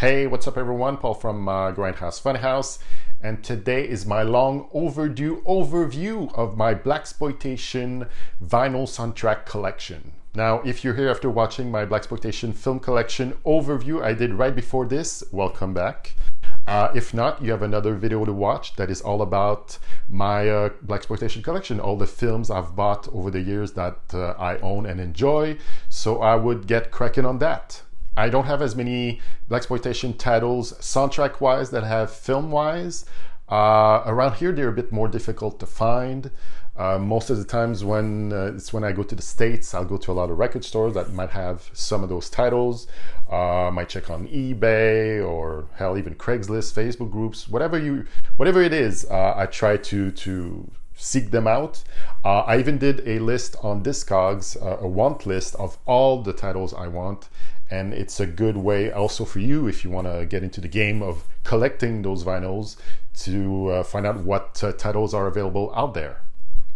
Hey, what's up everyone? Paul from Grindhouse Funhouse, and today is my long overdue overview of my Blaxploitation vinyl soundtrack collection. Now, if you're here after watching my Blaxploitation film collection overview I did right before this, welcome back. If not, you have another video to watch that is all about my Blaxploitation collection, all the films I've bought over the years that I own and enjoy, so I would get cracking on that. I don't have as many Blaxploitation titles soundtrack-wise that I have film-wise. Around here, they're a bit more difficult to find. Most of the times when I go to the States, I'll go to a lot of record stores that might have some of those titles. Might check on eBay or hell, even Craigslist, Facebook groups, whatever it is. I try to seek them out. I even did a list on Discogs, a want list of all the titles I want. And it's a good way also for you, if you want to get into the game of collecting those vinyls, to find out what titles are available out there.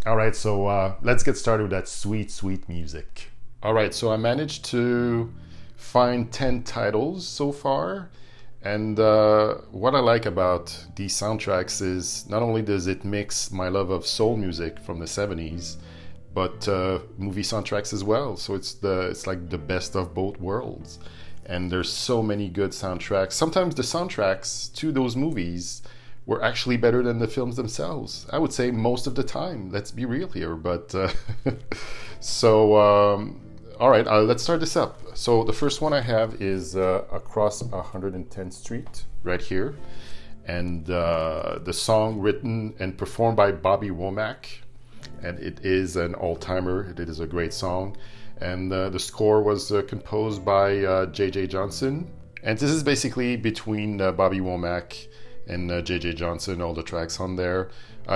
All right, so let's get started with that sweet, sweet music. All right, so I managed to find 10 titles so far. And what I like about these soundtracks is not only does it mix my love of soul music from the 70s, but movie soundtracks as well. So it's like the best of both worlds. And there's so many good soundtracks. Sometimes the soundtracks to those movies were actually better than the films themselves. I would say most of the time. Let's be real here. But all right, let's start this up. So the first one I have is Across 110th Street, right here. And the song written and performed by Bobby Womack. And it is an all-timer. It is a great song. And the score was composed by J.J. Johnson. And this is basically between Bobby Womack and J.J. Johnson, all the tracks on there.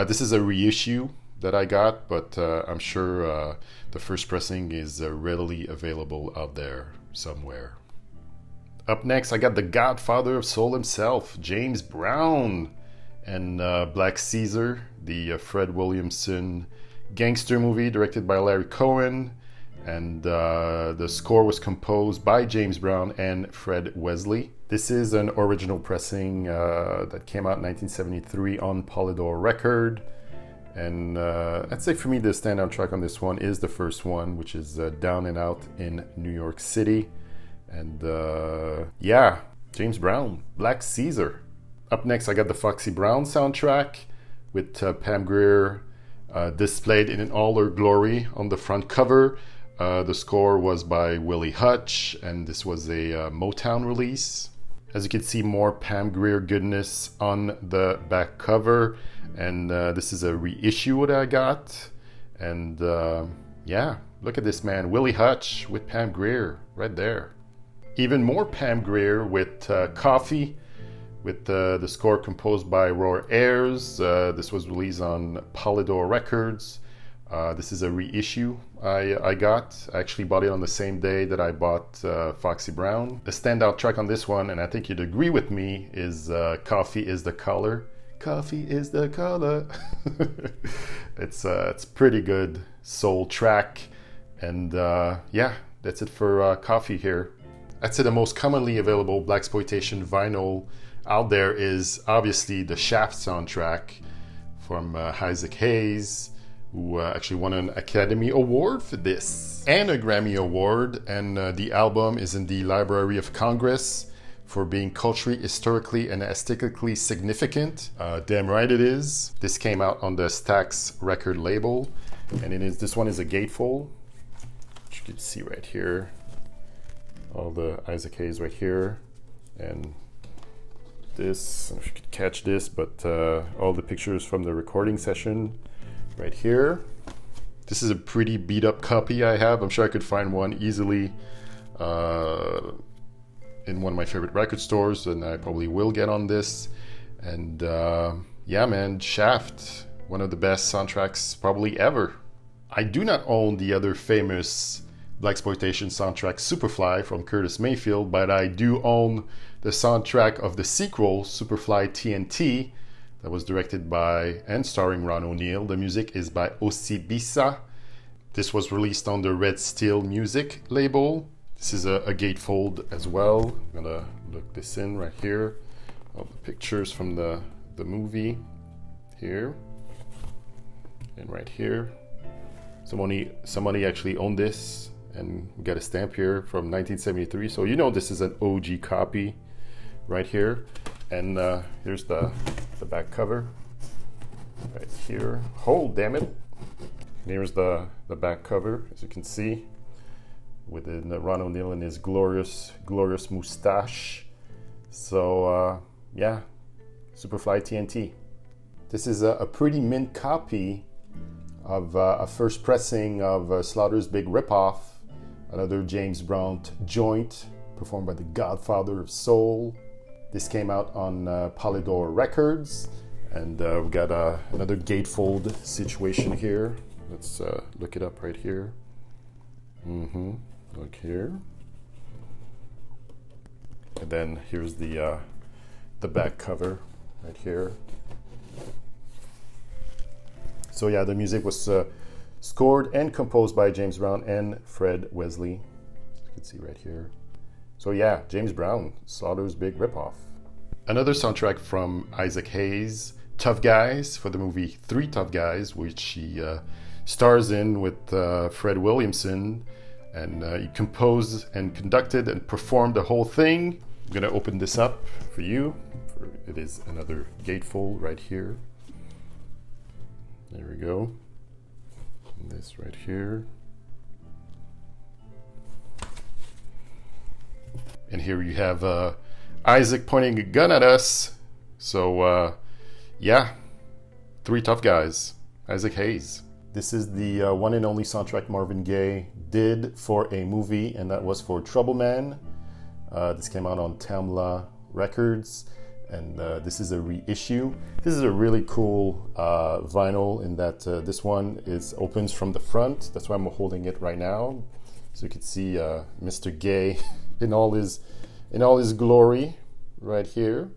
This is a reissue that I got, but I'm sure the first pressing is readily available out there somewhere. Up next, I got the godfather of soul himself, James Brown, and Black Caesar, the Fred Williamson gangster movie directed by Larry Cohen. And the score was composed by James Brown and Fred Wesley. This is an original pressing that came out in 1973 on Polydor record. And I'd say for me the standout track on this one is the first one, which is Down and Out in New York City. And yeah, James Brown, Black Caesar. Up next, I got the Foxy Brown soundtrack with Pam Grier displayed in all her glory on the front cover. The score was by Willie Hutch, and this was a Motown release. As you can see, more Pam Grier goodness on the back cover, and this is a reissue that I got. And yeah, look at this man, Willie Hutch with Pam Grier right there. Even more Pam Grier with Coffee, with the score composed by Roy Ayers. This was released on Polydor Records. This is a reissue I got. I actually bought it on the same day that I bought Foxy Brown. The standout track on this one, and I think you'd agree with me, is Coffee is the Color. Coffee is the color. It's pretty good soul track. And yeah, that's it for Coffee here. I'd say the most commonly available Blaxploitation vinyl out there is obviously the Shaft soundtrack from Isaac Hayes, who actually won an Academy Award for this and a Grammy Award. And the album is in the Library of Congress for being culturally, historically, and aesthetically significant. Damn right it is. This came out on the Stax record label, and this one is a gatefold, which you can see right here. All the Isaac Hayes right here, and this, I don't know if you could catch this, but all the pictures from the recording session right here. This is a pretty beat up copy I have. I'm sure I could find one easily in one of my favorite record stores, and I probably will get on this. And yeah, man, Shaft, one of the best soundtracks probably ever. I do not own the other famous Blaxploitation soundtrack Superfly from Curtis Mayfield, but I do own the soundtrack of the sequel Superfly TNT that was directed by and starring Ron O'Neal. The music is by Osibisa. This was released on the Red Steel Music label. This is a gatefold as well. I'm gonna look this in right here. All the pictures from the movie here and right here. Somebody actually owned this, and we got a stamp here from 1973. So you know this is an OG copy right here. And here's the back cover right here. Oh, damn it. Here's the back cover, as you can see, with Ron O'Neal and his glorious mustache. So yeah, Superfly TNT. This is a pretty mint copy of a first pressing of Slaughter's Big Ripoff, another James Brown joint performed by the Godfather of Soul. This came out on Polydor Records, and we got another gatefold situation here. Let's look it up right here. Look here. And then here's the back cover right here. So yeah, the music was scored and composed by James Brown and Fred Wesley. You can see right here. So yeah, James Brown, Slaughter's Big Ripoff. Another soundtrack from Isaac Hayes, Tough Guys, for the movie Three Tough Guys, which he stars in with Fred Williamson, and he composed and conducted and performed the whole thing. I'm gonna open this up for you. It is another gatefold right here. There we go. And this right here. And here you have Isaac pointing a gun at us. So yeah, Three Tough Guys, Isaac Hayes. This is the one and only soundtrack Marvin Gaye did for a movie, and that was for Trouble Man. This came out on Tamla Records, and this is a reissue. This is a really cool vinyl in that this one opens from the front. That's why I'm holding it right now, so you can see Mr. Gaye in all his glory right here.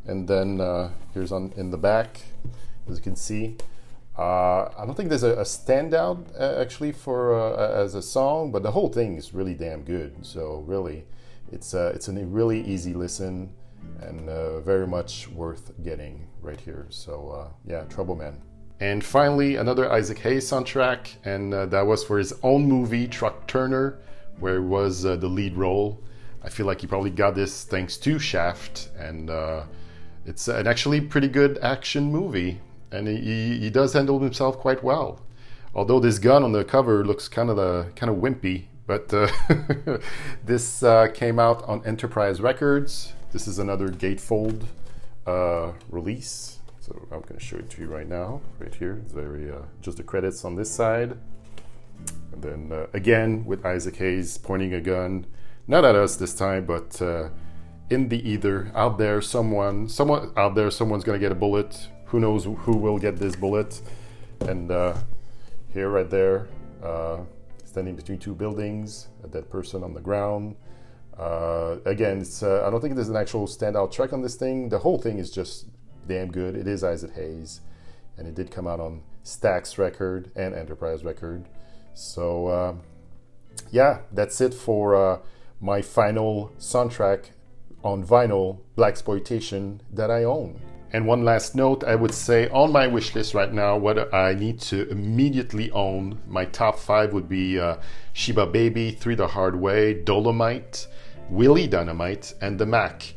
And then here's in the back, as you can see. I don't think there's a standout actually for as a song, but the whole thing is really damn good. So really, it's a really easy listen, and very much worth getting right here. So yeah, Trouble Man. And finally, another Isaac Hayes soundtrack, and that was for his own movie, Truck Turner, where he was the lead role. I feel like he probably got this thanks to Shaft, and it's an actually pretty good action movie. And he does handle himself quite well. Although this gun on the cover looks kind of wimpy, but this came out on Enterprise Records. This is another gatefold release. So I'm going to show it to you right now, right here. It's very just the credits on this side, and then again with Isaac Hayes pointing a gun, not at us this time, but in the ether. Out there, someone out there, someone's going to get a bullet. Who knows who will get this bullet? And here, right there, standing between two buildings, a dead person on the ground. Again, I don't think there's an actual standout track on this thing. The whole thing is just damn good. It is Isaac Hayes, and it did come out on Stax Record and Enterprise Record. So yeah, that's it for my final soundtrack on vinyl, Blaxploitation, that I own. And one last note, I would say on my wish list right now, what I need to immediately own, my top 5 would be Sheba Baby, 3 the Hard Way, Dolomite, Willie Dynamite, and The Mac.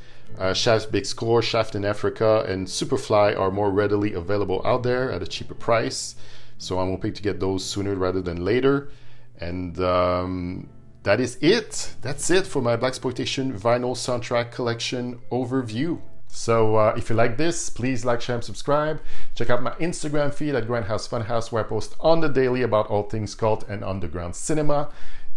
Shaft's Big Score, Shaft in Africa, and Superfly are more readily available out there at a cheaper price. So I'm hoping to get those sooner rather than later. And that is it. That's it for my Blaxploitation vinyl soundtrack collection overview. So if you like this, please like, share, and subscribe. Check out my Instagram feed at Grindhouse Funhouse, where I post on the daily about all things cult and underground cinema.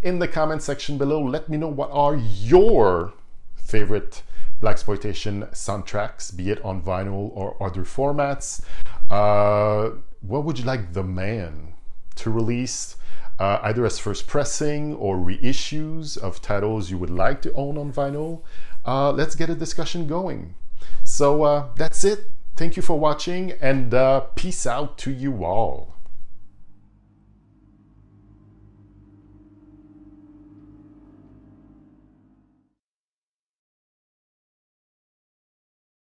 In the comment section below, let me know what are your favorite Blaxploitation soundtracks, be it on vinyl or other formats. What would you like The Man to release, either as first pressing or reissues of titles you would like to own on vinyl? Let's get a discussion going. So that's it. Thank you for watching, and peace out to you all.